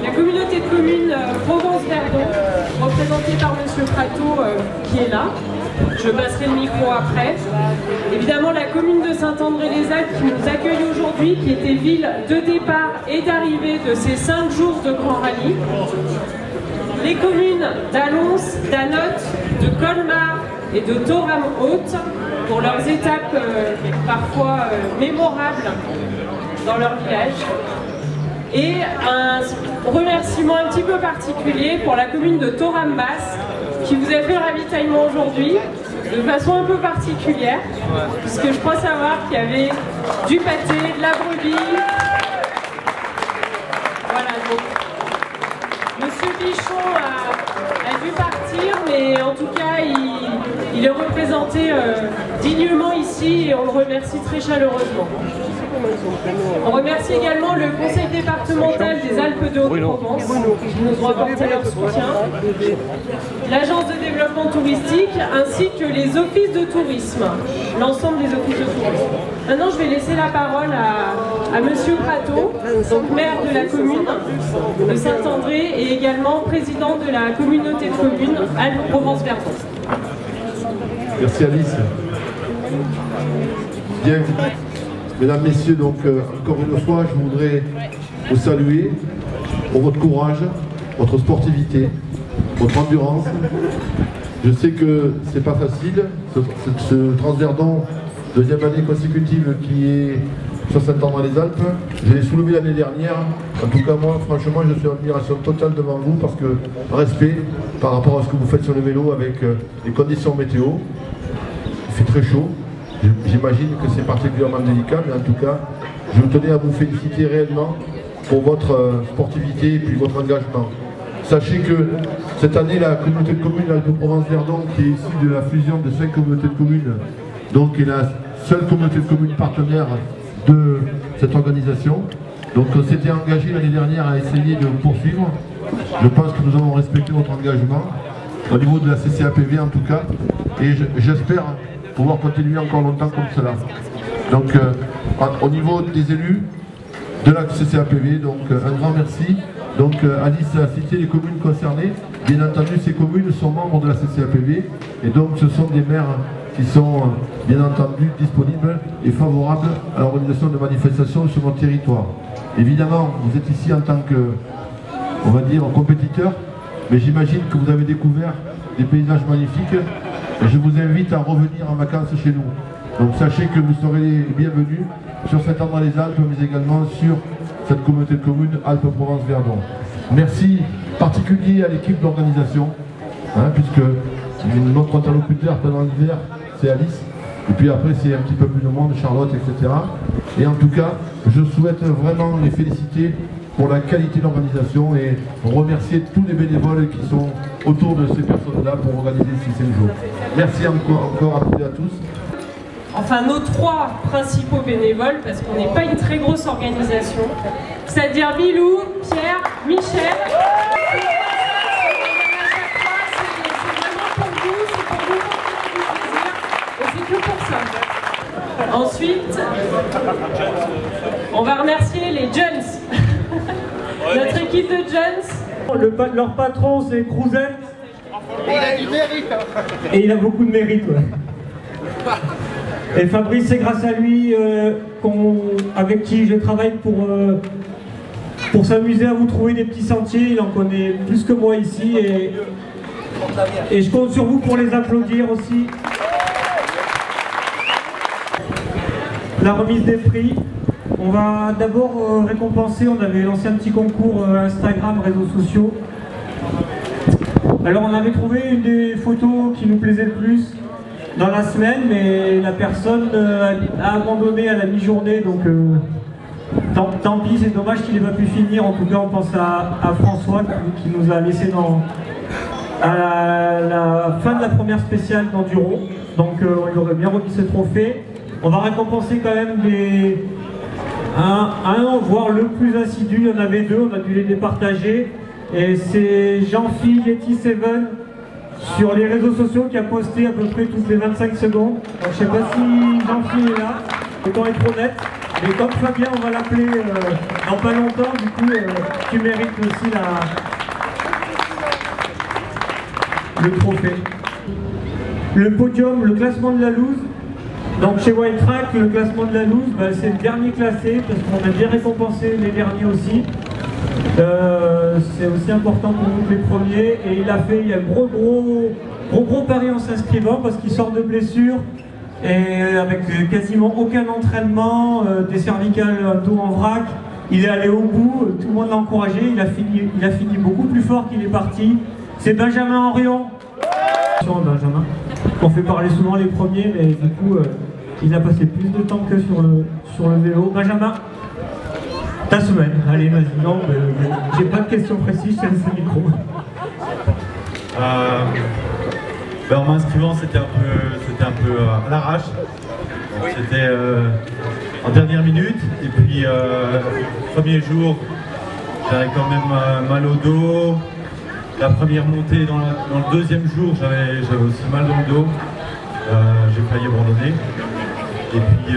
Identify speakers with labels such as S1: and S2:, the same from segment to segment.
S1: la communauté de communes Provence-Verdon, représentée par M. Prato qui est là. Je passerai le micro après. Évidemment, la commune de Saint-André-les-Alpes qui nous accueille aujourd'hui, qui était ville de départ et d'arrivée de ces 5 jours de grand rallye. Les communes d'Allons, d'Anote, de Colmar et de Thorame-Haute pour leurs étapes parfois mémorables dans leur village. Et un remerciement un petit peu particulier pour la commune de Thorame-Basse qui vous a fait le ravitaillement aujourd'hui de façon un peu particulière, puisque je crois savoir qu'il y avait du pâté, de la brebis. Voilà, donc Monsieur Bichon a dû partir, mais en tout cas il est représenté dignement ici et on le remercie très chaleureusement. On remercie également le conseil départemental des Alpes de Haute-Provence qui nous ont apporté leur soutien, l'agence de développement touristique ainsi que les offices de tourisme, l'ensemble des offices de tourisme. Maintenant je vais laisser la parole à Monsieur Prato, donc maire de la commune de Saint-André et également président de la communauté de communes Alpes-Provence-Verdon.
S2: Merci Alice. Bien. Mesdames, Messieurs, donc encore une fois, je voudrais vous saluer pour votre courage, votre sportivité, votre endurance. Je sais que c'est pas facile, ce Transverdon, deuxième année consécutive qui est sur Saint-André-les-Alpes. Je l'ai soulevé l'année dernière. En tout cas, moi, franchement, je suis en admiration totale devant vous parce que respect par rapport à ce que vous faites sur le vélo avec les conditions météo. Il fait très chaud. J'imagine que c'est particulièrement délicat, mais en tout cas, je tenais à vous féliciter réellement pour votre sportivité et puis votre engagement. Sachez que cette année, la communauté de communes Alpes-Provence-Verdon, qui est issue de la fusion de 5 communautés de communes, donc est la seule communauté de communes partenaire de cette organisation. Donc on s'était engagé l'année dernière à essayer de poursuivre. Je pense que nous avons respecté notre engagement, au niveau de la CCAPV en tout cas, et j'espère pouvoir continuer encore longtemps comme cela. Donc au niveau des élus de la CCAPV, donc un grand merci. Donc Alice a cité les communes concernées. Bien entendu, ces communes sont membres de la CCAPV et donc ce sont des maires qui sont bien entendu disponibles et favorables à l'organisation de manifestations sur notre territoire. Évidemment, vous êtes ici en tant que, on va dire, compétiteur, mais j'imagine que vous avez découvert des paysages magnifiques et je vous invite à revenir en vacances chez nous. Donc sachez que vous serez les bienvenus sur Saint-André-les-Alpes, mais également sur cette communauté de communes Alpes-Provence-Verdon. Merci particulier à l'équipe d'organisation, puisque notre interlocuteur pendant l'hiver, c'est Alice, et puis après c'est un petit peu plus de monde, Charlotte, etc. Et en tout cas, je souhaite vraiment les féliciter pour la qualité d'organisation et remercier tous les bénévoles qui sont autour de ces personnes-là pour organiser ces 5 jours. Merci encore à toutes et à tous.
S1: Enfin, nos 3 principaux bénévoles, parce qu'on n'est pas une très grosse organisation, c'est-à-dire Bilou, Pierre, Michel. C'est vraiment pour vous, c'est pour vous pour faire du plaisir, et c'est que pour ça. Ensuite, on va remercier les Jones, notre équipe de Jones.
S3: Leur patron, c'est Crouzet.
S4: Et il a du mérite.
S3: Et il a beaucoup de mérite, ouais. Et Fabrice, c'est grâce à lui avec qui je travaille pour s'amuser à vous trouver des petits sentiers. Il en connaît plus que moi ici et je compte sur vous pour les applaudir aussi. La remise des prix. On va d'abord récompenser, on avait lancé un petit concours Instagram, réseaux sociaux. Alors on avait trouvé une des photos qui nous plaisait le plus dans la semaine, mais la personne a abandonné à la mi-journée, donc tant pis, c'est dommage qu'il n'ait pas pu finir. En tout cas, on pense à François qui nous a laissé à la fin de la première spéciale d'Enduro, donc il aurait bien remis ce trophée. On va récompenser quand même un, voire le plus assidu. Il y en avait 2, on a dû les départager, et c'est Jean-Phil-Yeti7 sur les réseaux sociaux qui a posté à peu près toutes les 25 secondes. Alors, je ne sais pas si Jean-Phil est là, autant être honnête. Mais comme Fabien, on va l'appeler dans pas longtemps, du coup, tu mérites aussi le trophée. Le podium, le classement de la loose. Donc chez Wild Track, le classement de la loose, bah, c'est le dernier classé, parce qu'on a bien récompensé les derniers aussi. C'est aussi important pour nous que les premiers. Et il y a gros pari en s'inscrivant, parce qu'il sort de blessure. Et avec quasiment aucun entraînement, des cervicales dos en vrac, il est allé au bout, tout le monde l'a encouragé, il a fini beaucoup plus fort qu'il est parti. C'est Benjamin Henrion. Benjamin, on fait parler souvent les premiers, mais du coup, il a passé plus de temps que sur le vélo. Benjamin, ta semaine, allez vas-y, non, j'ai pas de questions précises, je te laisse le micro.
S5: En m'inscrivant, c'était un peu à l'arrache. C'était en dernière minute. Et puis, premier jour, j'avais quand même mal au dos. La première montée, dans le deuxième jour, j'avais aussi mal dans le dos. J'ai failli abandonner. Et puis,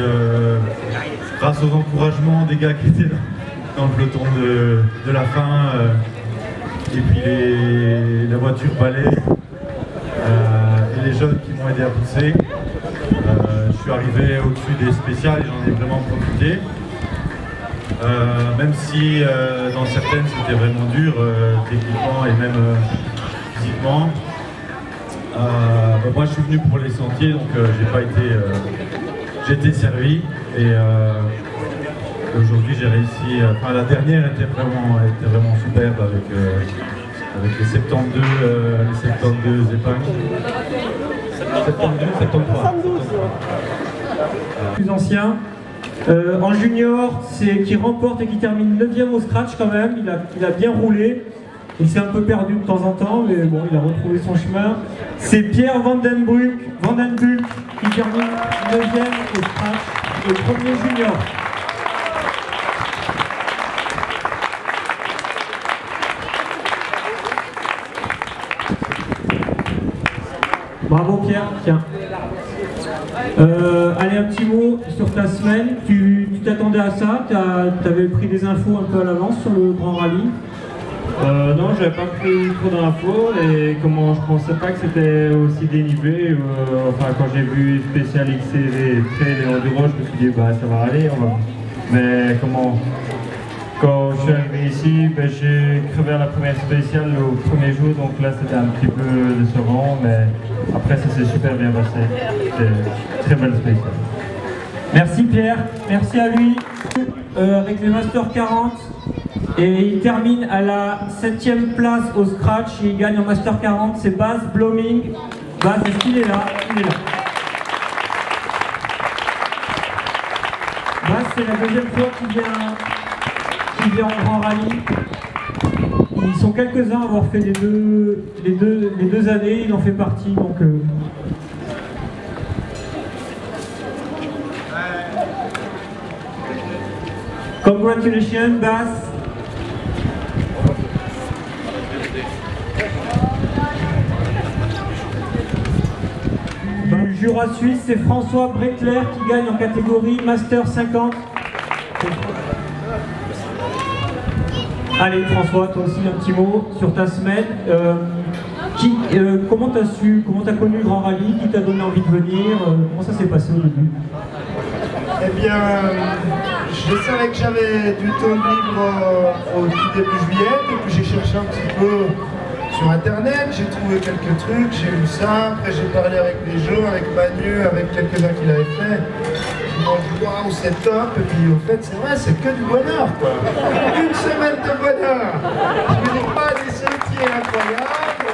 S5: grâce aux encouragements des gars qui étaient dans le peloton de la fin, et puis la voiture balai, et les jeunes qui m'ont aidé à pousser, je suis arrivé au-dessus des spéciales et j'en ai vraiment profité. Même si dans certaines c'était vraiment dur, techniquement et même physiquement. Moi je suis venu pour les sentiers, donc j'ai été servi et aujourd'hui j'ai réussi. La dernière était vraiment superbe avec les 72 épingles. 73.
S3: Plus ancien. En junior, c'est qui remporte et qui termine 9e au scratch quand même. Il a bien roulé. Il s'est un peu perdu de temps en temps, mais bon, il a retrouvé son chemin. C'est Pierre Vandenbulk qui termine 9e au scratch, le premier junior. Bravo Pierre, tiens. Allez, un petit mot sur ta semaine. Tu t'attendais à ça? Tu avais pris des infos un peu à l'avance sur le Grand Rallye?
S6: Non, j'avais pas pris trop d'infos et comment je pensais pas que c'était aussi dénivelé. Quand j'ai vu Spécial XCV Trail et Enduro, je me suis dit bah ça va aller. Mais quand je suis arrivé ici, j'ai crevé à la première spéciale au premier jour, donc là c'était un petit peu décevant, mais après ça s'est super bien passé. C'était une très belle spéciale.
S3: Merci Pierre, merci à lui. Avec les Master 40, et il termine à la 7e place au scratch, il gagne en Master 40, c'est Baz Bloming. Baz, est-ce qu'il est là? Il est là. Baz, c'est la deuxième fois qu'il vient en Grand Rallye. Ils sont quelques-uns à avoir fait les deux années, il en fait partie. Donc, congratulations, Baz. Dans le Jura suisse, c'est François Bretler qui gagne en catégorie Master 50. Allez François, toi aussi un petit mot sur ta semaine. Comment t'as connu le Grand Rallye? Qui t'a donné envie de venir? Comment ça s'est passé au début?
S7: Eh bien, je savais que j'avais du temps libre au tout début juillet, et puis j'ai cherché un petit peu sur internet, j'ai trouvé quelques trucs, j'ai vu ça, après j'ai parlé avec des gens, avec Manu, avec quelques-uns qui l'avaient fait. Ils m'ont dit waouh, c'est top, et puis en fait c'est vrai, c'est que du bonheur quoi. Une semaine de bonheur. Je ne dis pas des sentiers incroyables,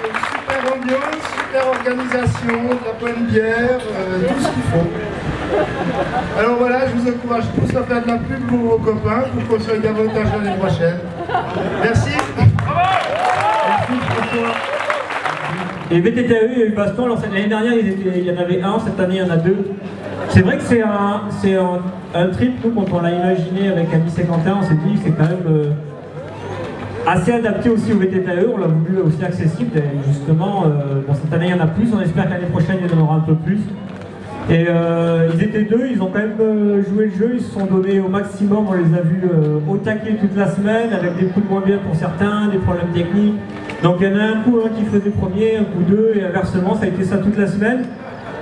S7: une super ambiance, super organisation, de la bonne bière, tout ce qu'il faut. Alors voilà, je vous encourage tous à faire de la pub pour vos copains pour qu'on soit davantage l'année prochaine. Merci.
S3: Merci François. Et VTTAE, il y a eu Baston. L'année dernière, il y en avait un, cette année, il y en a deux. C'est vrai que c'est un trip, nous, quand on l'a imaginé avec Ami Séquentin, on s'est dit que c'est quand même assez adapté aussi au VTTAE, on l'a voulu aussi accessible. Et justement, cette année, il y en a plus, on espère que l'année prochaine, il y en aura un peu plus. Et ils étaient deux, ils ont quand même joué le jeu, ils se sont donnés au maximum, on les a vus au taquet toute la semaine, avec des coups de moins bien pour certains, des problèmes techniques. Donc il y en a un coup qui faisait premier, un coup deux, et inversement, ça a été ça toute la semaine.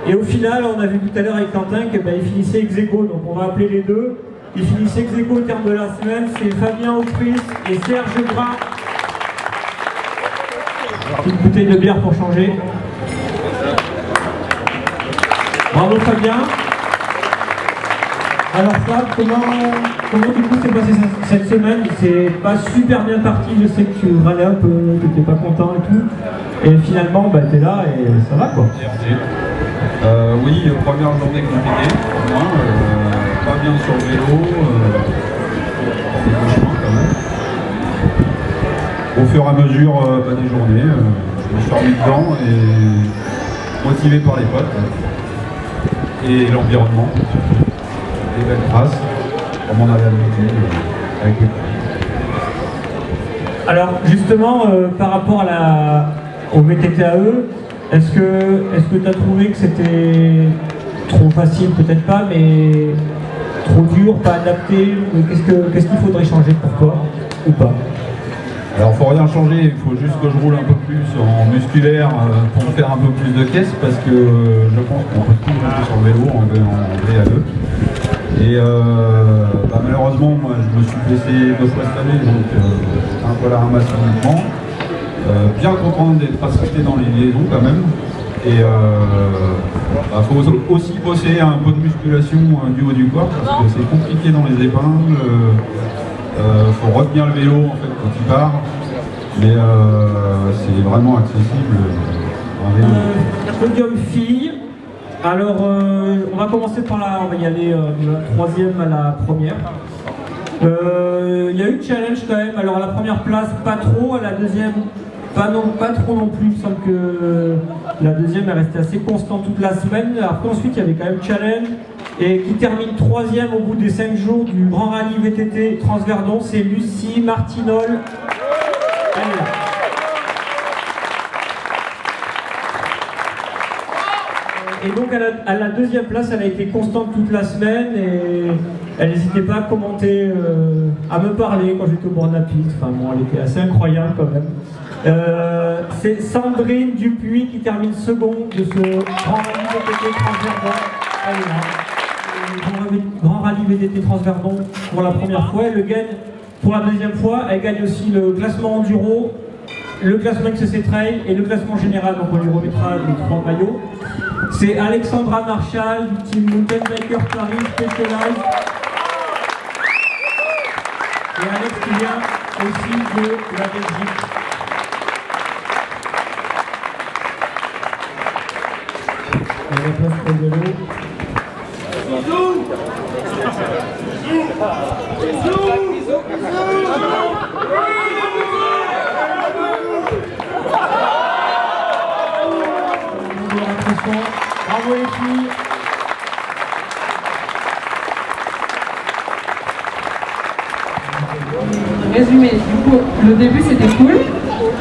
S3: Et au final, on a vu tout à l'heure avec Quentin qu'il finissait ex aequo, donc on va appeler les deux. Ils finissaient ex aequo au terme de la semaine, c'est Fabien Aupris et Serge Gras. Une bouteille de bière pour changer. Bravo Fabien. Alors Fab, comment du coup s'est passé cette semaine? C'est pas super bien parti, je sais que tu râlais un peu, que t'étais pas content et tout. Et finalement, t'es là et ça va quoi.
S8: Oui, première journée compliquée pour moi, pas bien sur le vélo, des chemins quand même. Au fur et à mesure des journées, je me suis remis dedans et motivé par les potes et l'environnement, les belles traces, comme on avait l'habitude avec les potes.
S3: Alors justement, par rapport au VTTAE, est-ce que tu as trouvé que c'était trop facile, peut-être pas, mais trop dur, pas adapté? Qu'est-ce qu'il faudrait changer pour toi ou pas?
S8: Alors il ne faut rien changer, il faut juste que je roule un peu plus en musculaire pour faire un peu plus de caisse, parce que je pense qu'on peut tout monter sur le vélo en VAE. Et malheureusement, moi je me suis blessé 2 fois cette année, donc un peu la ramasse uniquement. Bien content d'être accepté dans les liaisons quand même. Et faut aussi bosser un peu de musculation du haut du corps, parce que c'est compliqué dans les épingles. Faut retenir le vélo en fait quand il part, mais c'est vraiment accessible en vélo.
S3: Podium filles. Alors on va commencer par on va y aller de la troisième à la première. Il y a eu challenge quand même. Alors à la première place pas trop, à la deuxième pas trop non plus. Il me semble que la deuxième est restée assez constante toute la semaine. Après ensuite il y avait quand même challenge. Et qui termine troisième au bout des 5 jours du Grand Rallye VTT Transverdon, c'est Lucie Martinol. Elle est là. Et donc à la deuxième place, elle a été constante toute la semaine et elle n'hésitait pas à commenter, à me parler quand j'étais au bord de la piste. Enfin bon, elle était assez incroyable quand même. C'est Sandrine Dupuis qui termine seconde de ce Grand Rallye VTT Transverdon. Elle est là. Grand Rallye VTT Transverdon pour la première fois, elle le gagne pour la deuxième fois, elle gagne aussi le classement enduro, le classement XC Trail et le classement général, donc on lui remettra les 3 maillots. C'est Alexandra Marshall du team Mountain Biker Paris Specialized. Et Alex qui vient aussi de la Belgique. On va place pour le vélo. Bravo les filles.
S9: Résumé, du coup, le début c'était cool.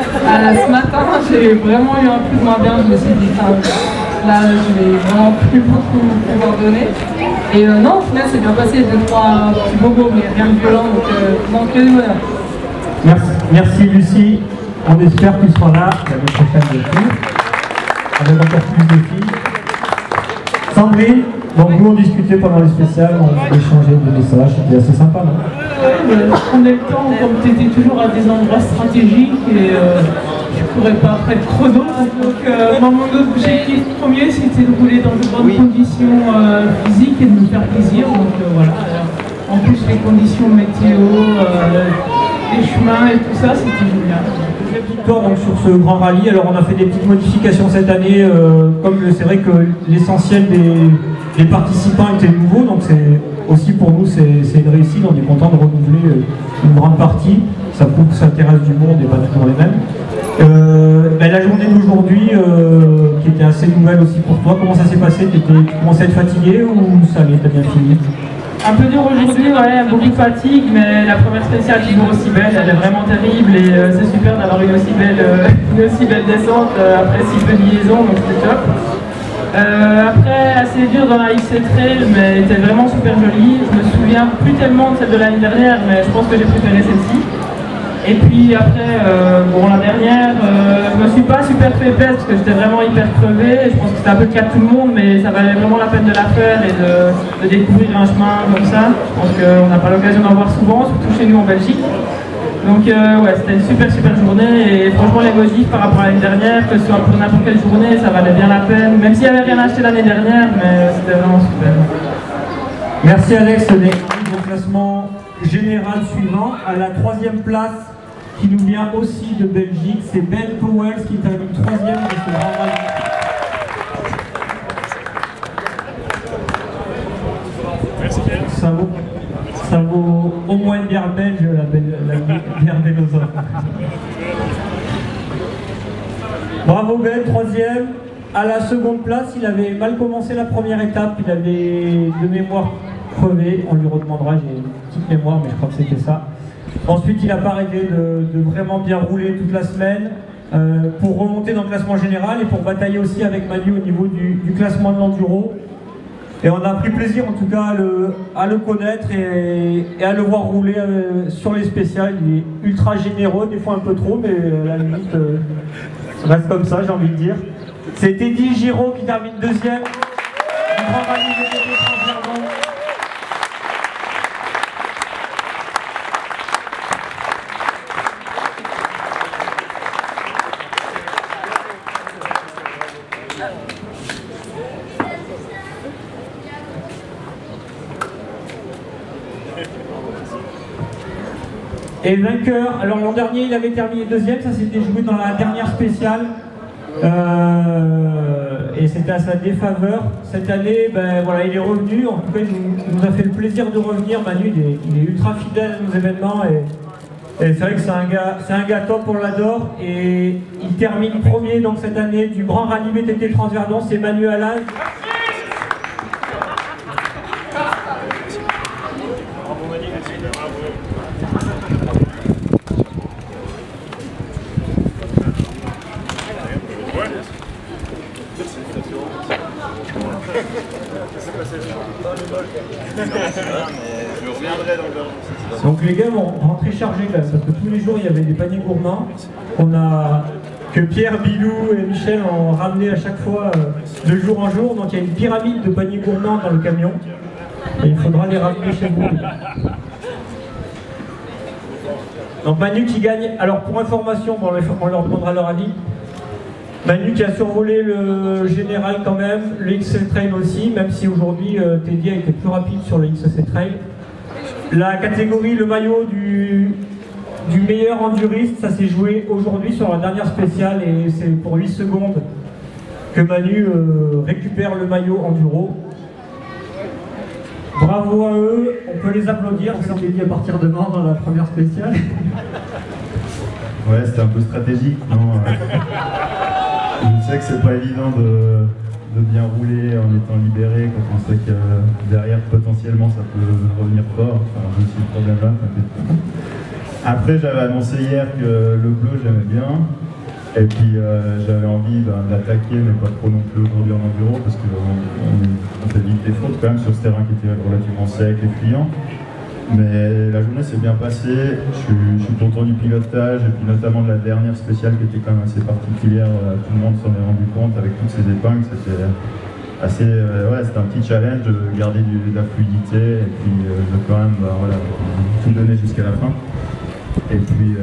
S9: Ce matin, j'ai vraiment eu un peu de moins bien. Je me suis dit, là, je vais vraiment plus beaucoup pouvoir donner. Et non, au final, c'est bien passé. 2-3 petits bobos, mais rien de violent, donc que du bonheur.
S3: Merci Lucie. On espère que tu seras là l'année prochaine de filles, avec encore plus de filles. Sandrine, donc nous on discutait pendant les spéciales, on échangeait des messages, c'était assez sympa, non?
S1: Je prenais le temps, comme tu étais toujours à des endroits stratégiques et je ne pourrais pas faire chrono. Donc mon objectif premier c'était de rouler dans de bonnes conditions physiques et de me faire plaisir. Donc voilà. En plus les conditions météo, les chemins et tout ça, c'était génial.
S3: Victoire donc sur ce grand rallye. Alors on a fait des petites modifications cette année, comme c'est vrai que l'essentiel des participants étaient nouveaux, donc c'est aussi pour nous c'est une réussite, on est content de renouveler une grande partie, ça prouve que ça intéresse du monde et pas toujours les mêmes. La journée d'aujourd'hui qui était assez nouvelle aussi pour toi, comment ça s'est passé? Tu commençais à être fatigué ou ça allait, t'as bien fini?
S1: Un peu dur aujourd'hui, ouais, beaucoup de fatigue, mais la première spéciale toujours aussi belle, elle est vraiment terrible et c'est super d'avoir une aussi belle descente après si peu de liaison, donc c'est top.
S9: Après, assez dur dans la XC Trail, mais elle était vraiment super jolie. Je me souviens plus tellement de celle de l'année dernière, mais je pense que j'ai préféré celle-ci. Et puis après, bon, la dernière, je me suis pas super fait plaisir parce que j'étais vraiment hyper crevée. Je pense que c'était un peu le cas de tout le monde, mais ça valait vraiment la peine de la faire et de découvrir un chemin comme ça. Je pense qu'on n'a pas l'occasion d'en voir souvent, surtout chez nous en Belgique. Donc ouais, c'était une super journée et franchement les modifs par rapport à l'année dernière, que ce soit pour n'importe quelle journée, ça valait bien la peine. Même s'il n'y avait rien acheté l'année dernière, mais c'était vraiment super.
S3: Merci Alex, on est au classement général suivant. À la 3e place, qui nous vient aussi de Belgique, c'est Ben Powell qui termine 3e de ce grand rallye.
S10: Merci bien.
S3: Ça vaut au moins une bière belge, la bière Bellosa. Bravo Ben, 3e. À la 2e place, il avait mal commencé la première étape, il avait de mémoire crevé, on lui redemandera, j'ai une petite mémoire, mais je crois que c'était ça. Ensuite, il n'a pas arrêté de vraiment bien rouler toute la semaine pour remonter dans le classement général et pour batailler aussi avec Manu au niveau du classement de l'enduro. Et on a pris plaisir en tout cas à le connaître et à le voir rouler sur les spéciales. Il est ultra généreux, des fois un peu trop, mais à la limite, ça reste comme ça, j'ai envie de dire. C'est Teddy Giraud qui termine 2e du Grand Rallye VTT Transverdon. Et vainqueur, alors l'an dernier il avait terminé 2e, ça s'était joué dans la dernière spéciale et c'était à sa défaveur. Cette année, ben, voilà, il est revenu, en tout cas il nous a fait le plaisir de revenir. Manu il est ultra fidèle à nos événements et c'est vrai que c'est un gars top, on l'adore et il termine 1er donc cette année du Grand Rallye VTT Transverdon, c'est Manu Alaz. Donc les gars vont rentrer chargés là, parce que tous les jours il y avait des paniers gourmands. Que Pierre, Bilou et Michel ont ramené à chaque fois de jour en jour. Donc il y a une pyramide de paniers gourmands dans le camion. Et il faudra les ramener chez vous. Donc Manu qui gagne, alors pour information, bon, on leur demandera leur avis. Manu qui a survolé le général quand même, le XC Trail aussi, même si aujourd'hui Teddy a été plus rapide sur le XC Trail. La catégorie, le maillot du meilleur enduriste, ça s'est joué aujourd'hui sur la dernière spéciale et c'est pour 8 secondes que Manu récupère le maillot enduro. Bravo à eux, on peut les applaudir, c'est dit à partir de demain dans la première spéciale.
S5: Ouais, c'était un peu stratégique, non. Je sais que c'est pas évident de bien rouler en étant libéré quand on sait que derrière potentiellement ça peut revenir fort. Enfin, j'ai aussi ce problème-là, t'inquiète pas. Après, j'avais annoncé hier que le bleu j'aimais bien. Et puis j'avais envie d'attaquer, mais pas trop non plus aujourd'hui en enduro, parce qu'on fait vite des fautes quand même sur ce terrain qui était relativement sec et friand. Mais la journée s'est bien passée, je suis content du pilotage, et puis notamment de la dernière spéciale qui était quand même assez particulière, tout le monde s'en est rendu compte avec toutes ces épingles, c'était assez, ouais, c'était un petit challenge de garder de la fluidité, et puis de quand même voilà, tout donner jusqu'à la fin. Et puis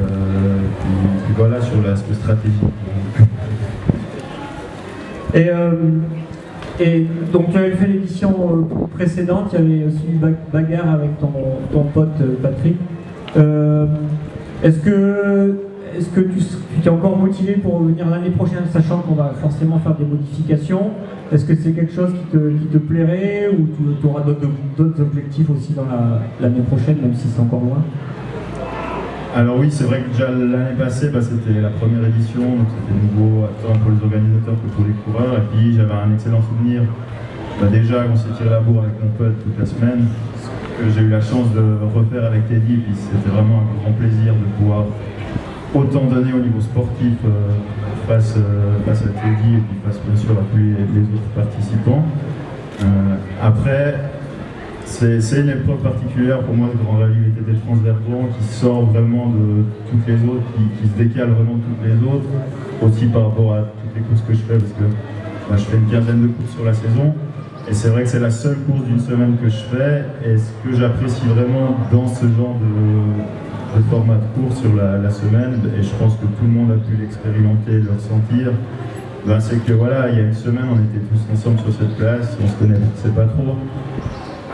S5: voilà sur l'aspect stratégique.
S3: Et donc tu avais fait l'édition précédente, il y avait aussi une bagarre avec ton pote Patrick. Est-ce que tu t'es encore motivé pour revenir l'année prochaine, sachant qu'on va forcément faire des modifications? Est-ce que c'est quelque chose qui te plairait ou tu auras d'autres objectifs aussi dans l'année prochaine, même si c'est encore loin?
S5: Alors oui, c'est vrai que déjà l'année passée, c'était la première édition, donc c'était nouveau tant pour les organisateurs que pour les coureurs. Et puis j'avais un excellent souvenir. Déjà, on s'est tiré la bourre avec mon pote toute la semaine, que j'ai eu la chance de refaire avec Teddy. Et puis c'était vraiment un grand plaisir de pouvoir autant donner au niveau sportif
S11: face à Teddy et puis face bien sûr à tous les autres participants. Après, c'est une épreuve particulière pour moi, le Grand Rallye VTT Transverband, qui sort vraiment de toutes les autres, qui se décale vraiment de toutes les autres, aussi par rapport à toutes les courses que je fais, parce que je fais une quinzaine de courses sur la saison, et c'est vrai que c'est la seule course d'une semaine que je fais, et ce que j'apprécie vraiment dans ce genre de format de course sur la semaine, et je pense que tout le monde a pu l'expérimenter, le ressentir, c'est que voilà, il y a une semaine, on était tous ensemble sur cette place, on se connaissait pas trop,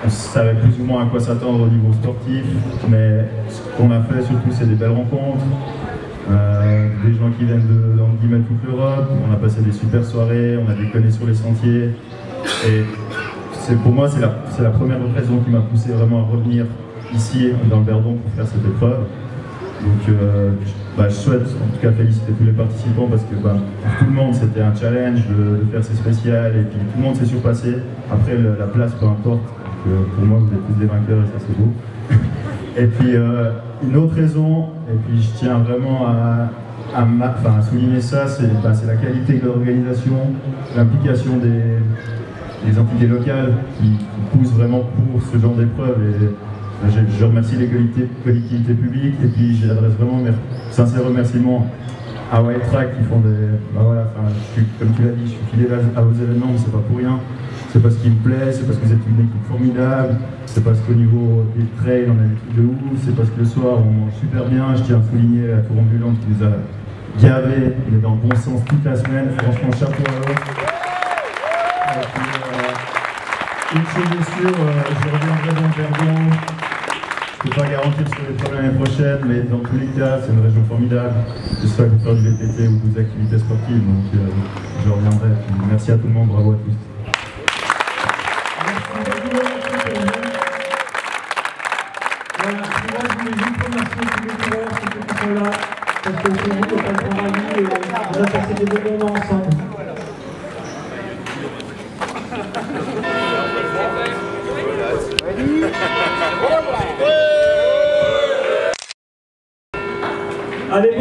S11: on savait plus ou moins à quoi s'attendre au niveau sportif, mais ce qu'on a fait surtout, c'est des belles rencontres, des gens qui viennent de toute l'Europe, on a passé des super soirées, on a déconné sur les sentiers, et pour moi, c'est la première occasion qui m'a poussé vraiment à revenir ici dans le Verdon pour faire cette épreuve. Donc je souhaite en tout cas féliciter tous les participants parce que pour tout le monde c'était un challenge de faire ces spéciales et puis tout le monde s'est surpassé. Après la place peu importe, donc, pour moi vous êtes tous des vainqueurs et ça c'est beau. Et puis une autre raison, et puis je tiens vraiment à souligner ça, c'est la qualité de l'organisation, l'implication des entités locales qui poussent vraiment pour ce genre d'épreuve. Je remercie les collectivités publiques et puis j'adresse vraiment mes sincères remerciements à White Track qui font des... comme tu l'as dit, je suis fidèle à vos événements, mais c'est pas pour rien. C'est parce qu'il me plaît, c'est parce que vous êtes une équipe formidable, c'est parce qu'au niveau des trails on a des trucs de ouf, c'est parce que le soir on mange super bien. Je tiens à souligner la tour ambulante qui nous a gavés, on est dans le bon sens toute la semaine, franchement chapeau à eux. Une chose est sûre, je reviendrai dans le Verdon. Je ne peux pas garantir sur les problèmes l'année prochaine, mais dans tous les cas, c'est une région formidable. Que ce soit pour faire du VTT ou des activités sportives, donc je reviendrai. Merci à tout le monde, bravo à tous.
S3: Voilà, moi je voulais juste remercier tous les coureurs, tous ceux qui sont là, parce que c'est vous, le Grand Rallye, et on a passé des bons moments ensemble. Allez,